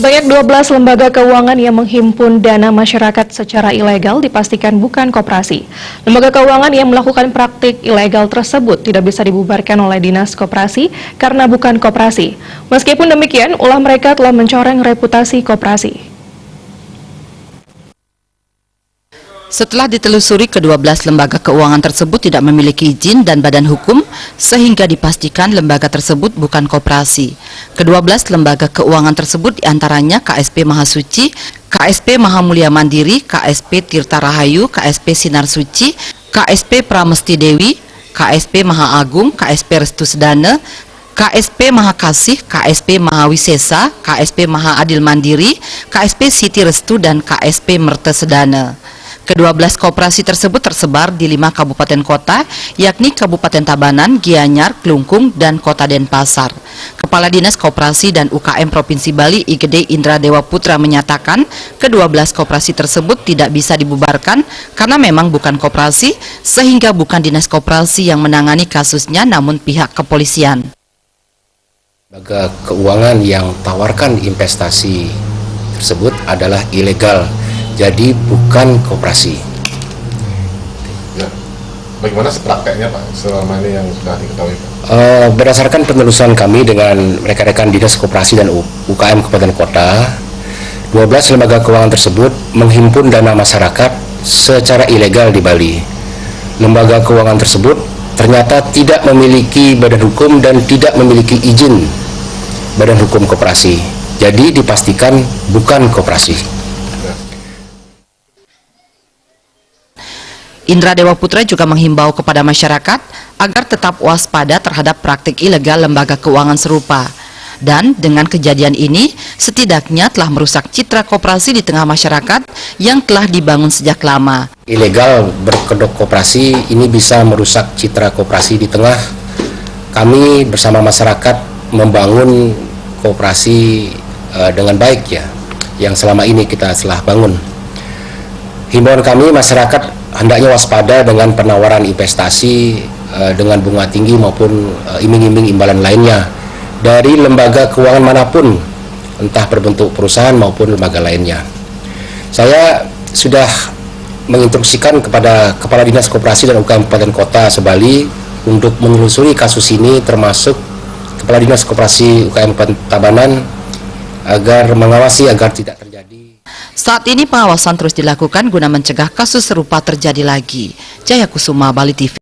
Sebanyak 12 lembaga keuangan yang menghimpun dana masyarakat secara ilegal dipastikan bukan koperasi. Lembaga keuangan yang melakukan praktik ilegal tersebut tidak bisa dibubarkan oleh Dinas Koperasi karena bukan koperasi. Meskipun demikian, ulah mereka telah mencoreng reputasi koperasi. Setelah ditelusuri, ke-12 lembaga keuangan tersebut tidak memiliki izin dan badan hukum, sehingga dipastikan lembaga tersebut bukan koperasi. Ke-12 lembaga keuangan tersebut diantaranya KSP Mahasuci, KSP Mahamulya Mandiri, KSP Tirta Rahayu, KSP Sinar Suci, KSP Pramesti Dewi, KSP Maha Agung, KSP Restu Sedana, KSP Mahakasih, KSP Mahawisesa, KSP Maha Adil Mandiri, KSP Siti Restu, dan KSP Merta Sedana. Ke-12 koperasi tersebut tersebar di 5 kabupaten kota, yakni Kabupaten Tabanan, Gianyar, Klungkung, dan Kota Denpasar. Kepala Dinas Koperasi dan UKM Provinsi Bali, Igede Indra Dewa Putra, menyatakan ke-12 koperasi tersebut tidak bisa dibubarkan karena memang bukan koperasi, sehingga bukan Dinas Koperasi yang menangani kasusnya, namun pihak kepolisian. Lembaga keuangan yang tawarkan investasi tersebut adalah ilegal, jadi bukan koperasi. Ya. Bagaimana prakteknya Pak selama ini yang sudah diketahui Pak? Berdasarkan penelusuran kami dengan rekan-rekan Dinas Koperasi dan UKM Kabupaten Kota, 12 lembaga keuangan tersebut menghimpun dana masyarakat secara ilegal di Bali. Lembaga keuangan tersebut ternyata tidak memiliki badan hukum dan tidak memiliki izin badan hukum koperasi. Jadi dipastikan bukan koperasi. Indra Dewa Putra juga menghimbau kepada masyarakat agar tetap waspada terhadap praktik ilegal lembaga keuangan serupa. Dan dengan kejadian ini, setidaknya telah merusak citra koperasi di tengah masyarakat yang telah dibangun sejak lama. Ilegal berkedok koperasi ini bisa merusak citra koperasi di tengah. Kami bersama masyarakat membangun koperasi dengan baik ya, yang selama ini kita telah bangun. Himbauan kami, masyarakat hendaknya waspada dengan penawaran investasi dengan bunga tinggi maupun iming-iming imbalan lainnya dari lembaga keuangan manapun, entah berbentuk perusahaan maupun lembaga lainnya. Saya sudah menginstruksikan kepada Kepala Dinas Koperasi dan UKM Kabupaten Kota Sebali untuk menelusuri kasus ini, termasuk Kepala Dinas Koperasi UKM Kabupaten Tabanan, agar mengawasi agar tidak terjadi. Saat ini pengawasan terus dilakukan guna mencegah kasus serupa terjadi lagi. Jaya Kusuma, Bali TV.